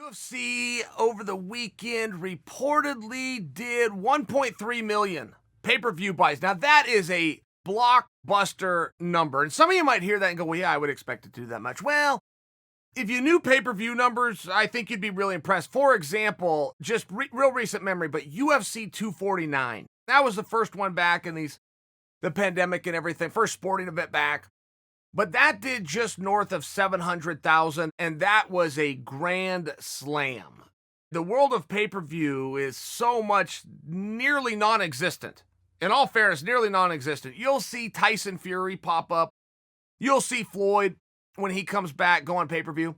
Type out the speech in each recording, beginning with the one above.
UFC over the weekend reportedly did 1.3 million pay-per-view buys. Now that is a blockbuster number. And some of you might hear that and go, well, yeah, I would expect it to do that much. Well, if you knew pay-per-view numbers, I think you'd be really impressed. For example, just real recent memory, but UFC 249. That was the first one back in the pandemic and everything, first sporting event back. But that did just north of 700,000, and that was a grand slam. The world of pay-per-view is so much nearly non-existent. In all fairness, nearly non-existent. You'll see Tyson Fury pop up. You'll see Floyd when he comes back go on pay-per-view.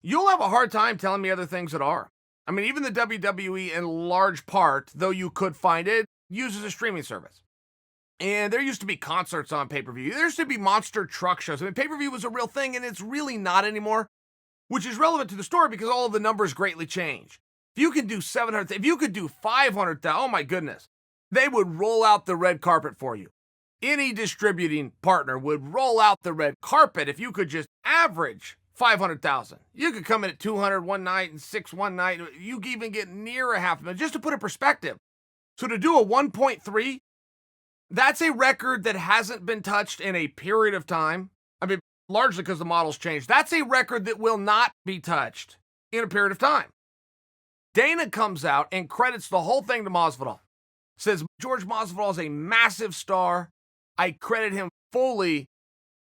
You'll have a hard time telling me other things that are. I mean, even the WWE in large part, though you could find it, uses a streaming service. And there used to be concerts on pay-per-view. There used to be monster truck shows. I mean, pay-per-view was a real thing, and it's really not anymore, which is relevant to the story because all of the numbers greatly change. If you could do 700, if you could do 500,000, oh my goodness, they would roll out the red carpet for you. Any distributing partner would roll out the red carpet if you could just average 500,000. You could come in at 200 one night and 6 one night. You could even get near a half a million, just to put in perspective. So to do a 1.3, that's a record that hasn't been touched in a period of time. I mean, largely because the model's changed. That's a record that will not be touched in a period of time. Dana comes out and credits the whole thing to Masvidal. Says, George Masvidal is a massive star. I credit him fully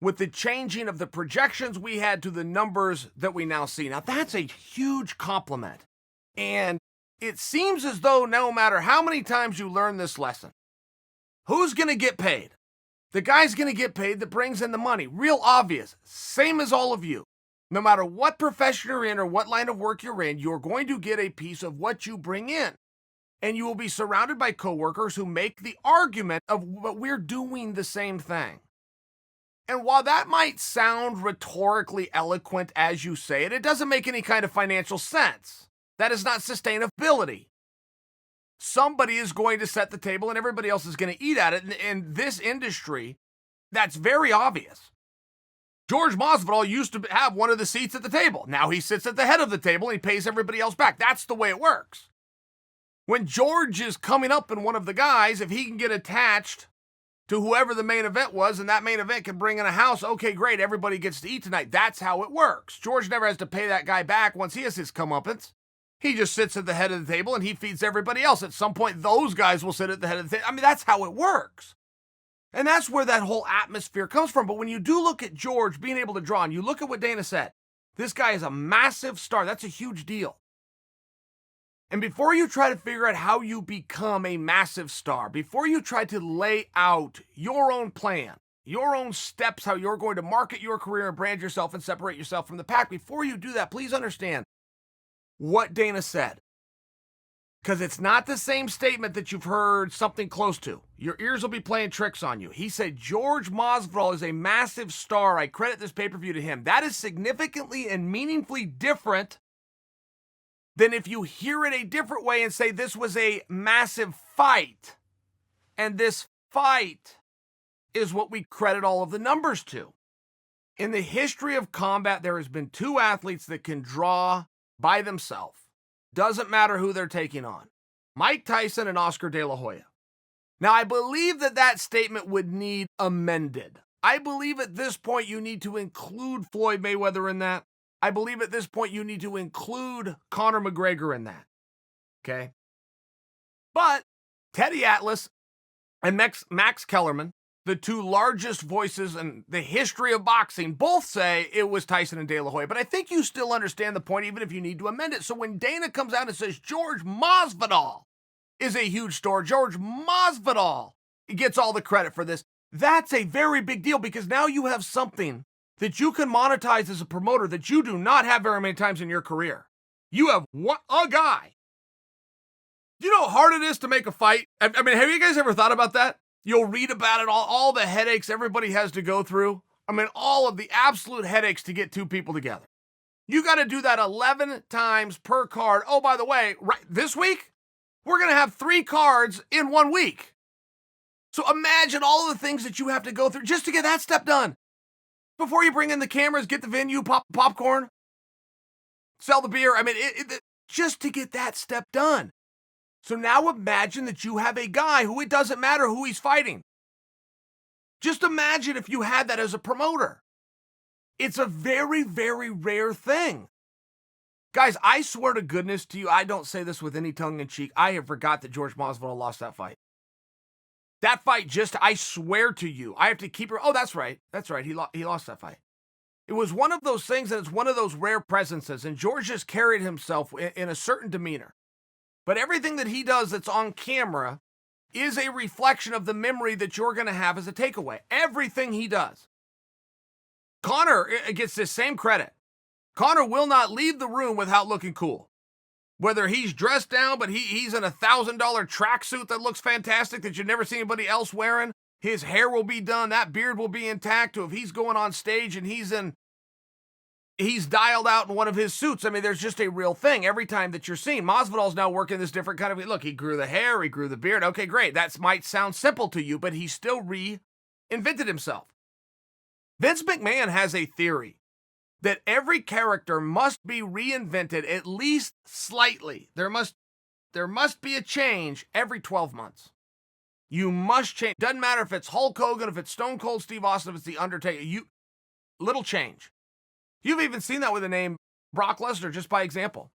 with the changing of the projections we had to the numbers that we now see. Now, that's a huge compliment. And it seems as though no matter how many times you learn this lesson, who's going to get paid? The guy's going to get paid that brings in the money. Real obvious. Same as all of you. No matter what profession you're in or what line of work you're in, you're going to get a piece of what you bring in. And you will be surrounded by coworkers who make the argument of what we're doing the same thing. And while that might sound rhetorically eloquent as you say it, it doesn't make any kind of financial sense. That is not sustainability. Somebody is going to set the table and everybody else is going to eat at it. In this industry, that's very obvious. George Masvidal used to have one of the seats at the table. Now he sits at the head of the table and he pays everybody else back. That's the way it works. When George is coming up in one of the guys, if he can get attached to whoever the main event was and that main event can bring in a house, okay, great, everybody gets to eat tonight. That's how it works. George never has to pay that guy back once he has his comeuppance. He just sits at the head of the table and he feeds everybody else. At some point, those guys will sit at the head of the table. I mean, that's how it works. And that's where that whole atmosphere comes from. But when you do look at George being able to draw, and you look at what Dana said, this guy is a massive star. That's a huge deal. And before you try to figure out how you become a massive star, before you try to lay out your own plan, your own steps, how you're going to market your career and brand yourself and separate yourself from the pack, before you do that, please understand what Dana said. Because it's not the same statement that you've heard something close to. Your ears will be playing tricks on you. He said, George Masvidal is a massive star. I credit this pay-per-view to him. That is significantly and meaningfully different than if you hear it a different way and say this was a massive fight. And this fight is what we credit all of the numbers to. In the history of combat, there has been two athletes that can draw by themselves. Doesn't matter who they're taking on. Mike Tyson and Oscar De La Hoya. Now, I believe that statement would need amended. I believe at this point you need to include Floyd Mayweather in that. I believe at this point you need to include Conor McGregor in that. Okay? But Teddy Atlas and Max Kellerman, the two largest voices in the history of boxing, both say it was Tyson and De La Hoya. But I think you still understand the point, even if you need to amend it. So when Dana comes out and says George Masvidal is a huge star, George Masvidal gets all the credit for this, that's a very big deal because now you have something that you can monetize as a promoter that you do not have very many times in your career. You have a guy. Do you know how hard it is to make a fight? I mean, have you guys ever thought about that? You'll read about it, all the headaches everybody has to go through. I mean, all of the absolute headaches to get two people together. You got to do that 11 times per card. Oh, by the way, right this week, we're going to have 3 cards in 1 week. So imagine all the things that you have to go through just to get that step done. Before you bring in the cameras, get the venue, pop popcorn. sell the beer. I mean, just to get that step done. So now imagine that you have a guy who it doesn't matter who he's fighting. Just imagine if you had that as a promoter. It's a very, very rare thing. Guys, I swear to goodness to you, I don't say this with any tongue in cheek. I have forgot that George Masvidal lost that fight. That fight I swear to you, I have to keep her. Oh, that's right. That's right. He lost that fight. It was one of those things, and it's one of those rare presences, and George just carried himself in a certain demeanor. But everything that he does that's on camera is a reflection of the memory that you're going to have as a takeaway. Everything he does. Conor gets this same credit. Conor will not leave the room without looking cool. Whether he's dressed down, but he's in a $1,000 tracksuit that looks fantastic that you've never seen anybody else wearing. His hair will be done. That beard will be intact. If he's going on stage and he's dialed out in one of his suits. I mean, there's just a real thing every time that you're seeing. Masvidal's now working this different kind of, look, he grew the hair, he grew the beard. Okay, great. That might sound simple to you, but he still reinvented himself. Vince McMahon has a theory that every character must be reinvented at least slightly. There must be a change every 12 months. You must change. Doesn't matter if it's Hulk Hogan, if it's Stone Cold Steve Austin, if it's The Undertaker. Little change. You've even seen that with the name Brock Lesnar, just by example.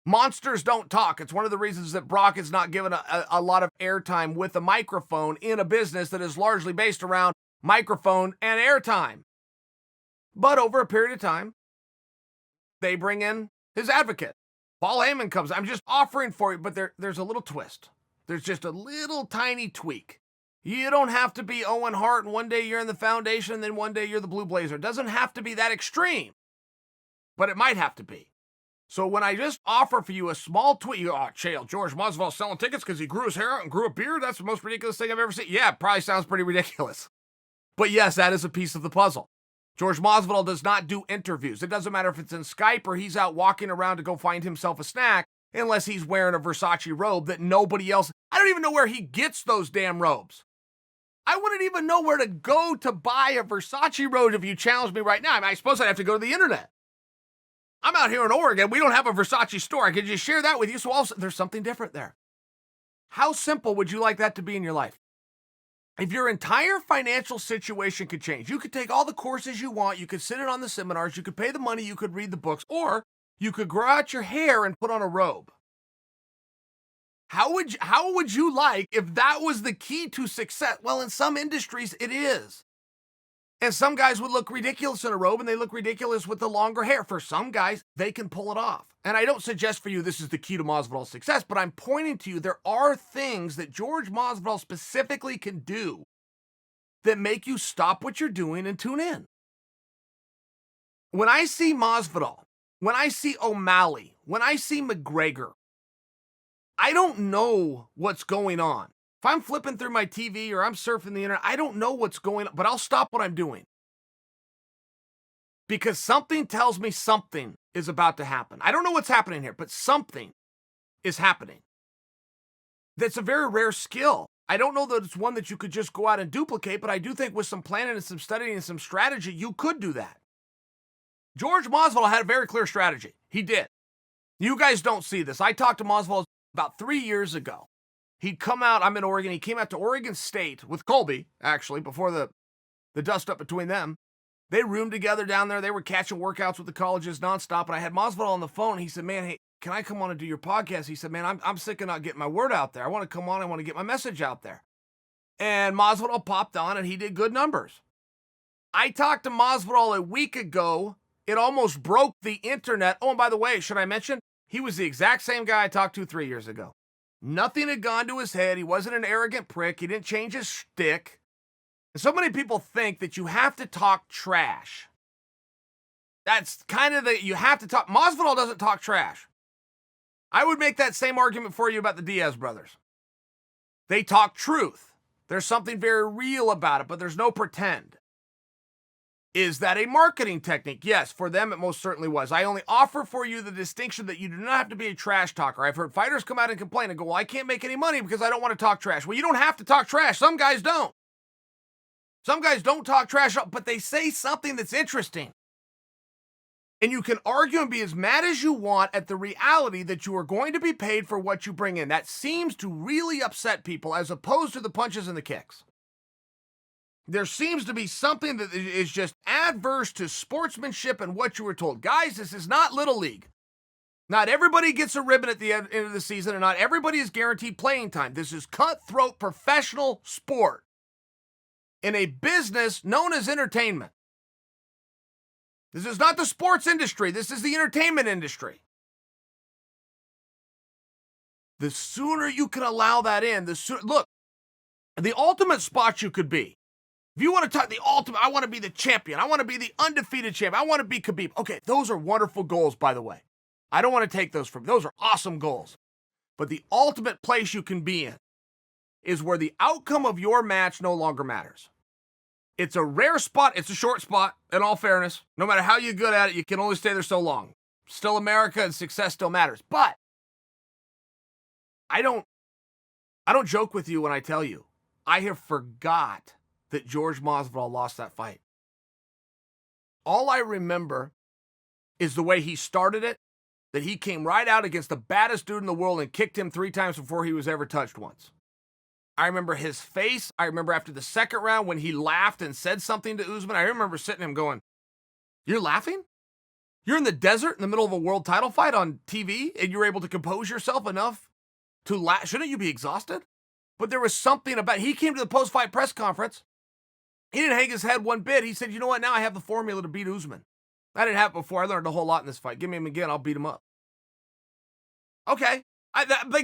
Monsters don't talk. It's one of the reasons that Brock is not given a lot of airtime with a microphone in a business that is largely based around microphone and airtime. But over a period of time, they bring in his advocate. Paul Heyman comes. I'm just offering for you, but there's a little twist. There's just a little tiny tweak. You don't have to be Owen Hart, and one day you're in the Foundation, and then one day you're the Blue Blazer. It doesn't have to be that extreme, but it might have to be. So when I just offer for you a small tweak, you go, oh, Chael, George Masvidal selling tickets because he grew his hair out and grew a beard? That's the most ridiculous thing I've ever seen. Yeah, it probably sounds pretty ridiculous. But yes, that is a piece of the puzzle. George Masvidal does not do interviews. It doesn't matter if it's in Skype or he's out walking around to go find himself a snack, unless he's wearing a Versace robe that nobody else... I don't even know where he gets those damn robes. I wouldn't even know where to go to buy a Versace robe if you challenged me right now. I mean, I suppose I'd have to go to the internet. I'm out here in Oregon. We don't have a Versace store. I could just share that with you. So also, there's something different there. How simple would you like that to be in your life? If your entire financial situation could change, you could take all the courses you want, you could sit in on the seminars, you could pay the money, you could read the books, or you could grow out your hair and put on a robe. How would you like if that was the key to success? Well, in some industries, it is. And some guys would look ridiculous in a robe, and they look ridiculous with the longer hair. For some guys, they can pull it off. And I don't suggest for you this is the key to Masvidal's success, but I'm pointing to you there are things that George Masvidal specifically can do that make you stop what you're doing and tune in. When I see Masvidal, when I see O'Malley, when I see McGregor, I don't know what's going on. If I'm flipping through my TV or I'm surfing the internet, I don't know what's going on, but I'll stop what I'm doing. Because something tells me something is about to happen. I don't know what's happening here, but something is happening. That's a very rare skill. I don't know that it's one that you could just go out and duplicate, but I do think with some planning and some studying and some strategy, you could do that. George Masvidal had a very clear strategy. He did. You guys don't see this. I talked to Masvidal about 3 years ago. He'd come out, I'm in Oregon, he came out to Oregon State with Colby, actually, before the dust up between them. They roomed together down there. They were catching workouts with the colleges nonstop, and I had Masvidal on the phone. He said, man, hey, can I come on and do your podcast? He said, man, I'm sick of not getting my word out there. I want to come on. I want to get my message out there. And Masvidal popped on, and he did good numbers. I talked to Masvidal a week ago. It almost broke the internet. Oh, and by the way, should I mention, he was the exact same guy I talked to 3 years ago. Nothing had gone to his head. He wasn't an arrogant prick. He didn't change his shtick. And so many people think that you have to talk trash. That's kind of you have to talk. Masvidal doesn't talk trash. I would make that same argument for you about the Diaz brothers. They talk truth. There's something very real about it, but there's no pretend. Is that a marketing technique? Yes, for them it most certainly was. I only offer for you the distinction that you do not have to be a trash talker. I've heard fighters come out and complain and go, well, I can't make any money because I don't want to talk trash. Well, you don't have to talk trash. Some guys don't. Some guys don't talk trash, but they say something that's interesting. And you can argue and be as mad as you want at the reality that you are going to be paid for what you bring in. That seems to really upset people as opposed to the punches and the kicks. There seems to be something that is just adverse to sportsmanship and what you were told. Guys, this is not Little League. Not everybody gets a ribbon at the end of the season, and not everybody is guaranteed playing time. This is cutthroat professional sport in a business known as entertainment. This is not the sports industry. This is the entertainment industry. The sooner you can allow that in, the sooner. Look, the ultimate spot you could be. If you want to talk the ultimate, I want to be the champion. I want to be the undefeated champion. I want to be Khabib. Okay, those are wonderful goals, by the way. I don't want to take those from. Those are awesome goals. But the ultimate place you can be in is where the outcome of your match no longer matters. It's a rare spot. It's a short spot, in all fairness. No matter how you're good at it, you can only stay there so long. Still America, and success still matters. But I don't joke with you when I tell you, I have forgot that George Masvidal lost that fight. All I remember is the way he started it, that he came right out against the baddest dude in the world and kicked him 3 times before he was ever touched once. I remember his face. I remember after the second round when he laughed and said something to Usman. I remember sitting him going, "You're laughing? You're in the desert in the middle of a world title fight on TV and you're able to compose yourself enough to laugh? Shouldn't you be exhausted?" But there was something about, he came to the post-fight press conference. He didn't hang his head one bit. He said, "You know what? Now I have the formula to beat Usman. I didn't have it before. I learned a whole lot in this fight. Give me him again. I'll beat him up." Okay.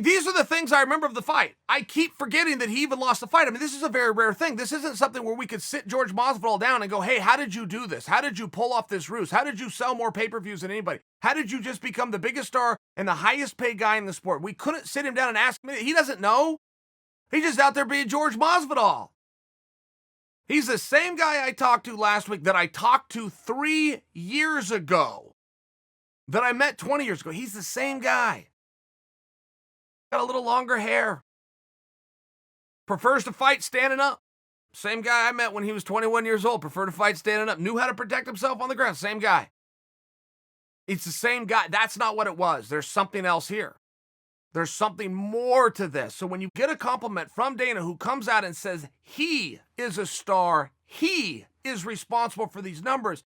These are the things I remember of the fight. I keep forgetting that he even lost the fight. I mean, this is a very rare thing. This isn't something where we could sit George Masvidal down and go, "Hey, how did you do this? How did you pull off this ruse? How did you sell more pay-per-views than anybody? How did you just become the biggest star and the highest paid guy in the sport?" We couldn't sit him down and ask him. He doesn't know. He's just out there being George Masvidal. He's the same guy I talked to last week that I talked to 3 years ago, that I met 20 years ago. He's the same guy. Got a little longer hair. Prefers to fight standing up. Same guy I met when he was 21 years old. Preferred to fight standing up. Knew how to protect himself on the ground. Same guy. It's the same guy. That's not what it was. There's something else here. There's something more to this. So when you get a compliment from Dana who comes out and says he is a star, he is responsible for these numbers,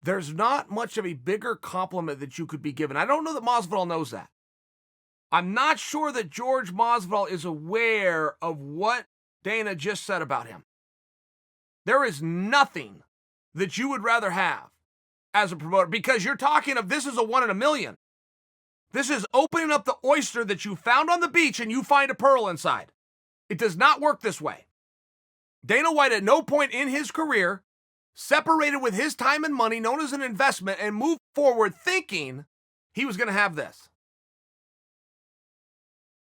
there's not much of a bigger compliment that you could be given. I don't know that Masvidal knows that. I'm not sure that George Masvidal is aware of what Dana just said about him. There is nothing that you would rather have as a promoter, because you're talking of, this is a 1 in a million. This is opening up the oyster that you found on the beach and you find a pearl inside. It does not work this way. Dana White at no point in his career separated with his time and money, known as an investment, and moved forward thinking he was going to have this.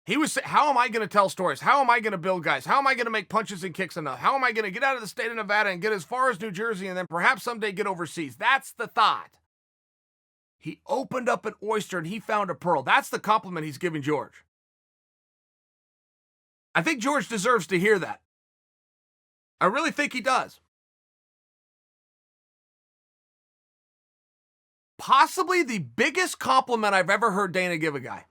He was saying, how am I going to tell stories? How am I going to build guys? How am I going to make punches and kicks enough? How am I going to get out of the state of Nevada and get as far as New Jersey and then perhaps someday get overseas? That's the thought. He opened up an oyster and he found a pearl. That's the compliment he's giving George. I think George deserves to hear that. I really think he does. Possibly the biggest compliment I've ever heard Dana give a guy.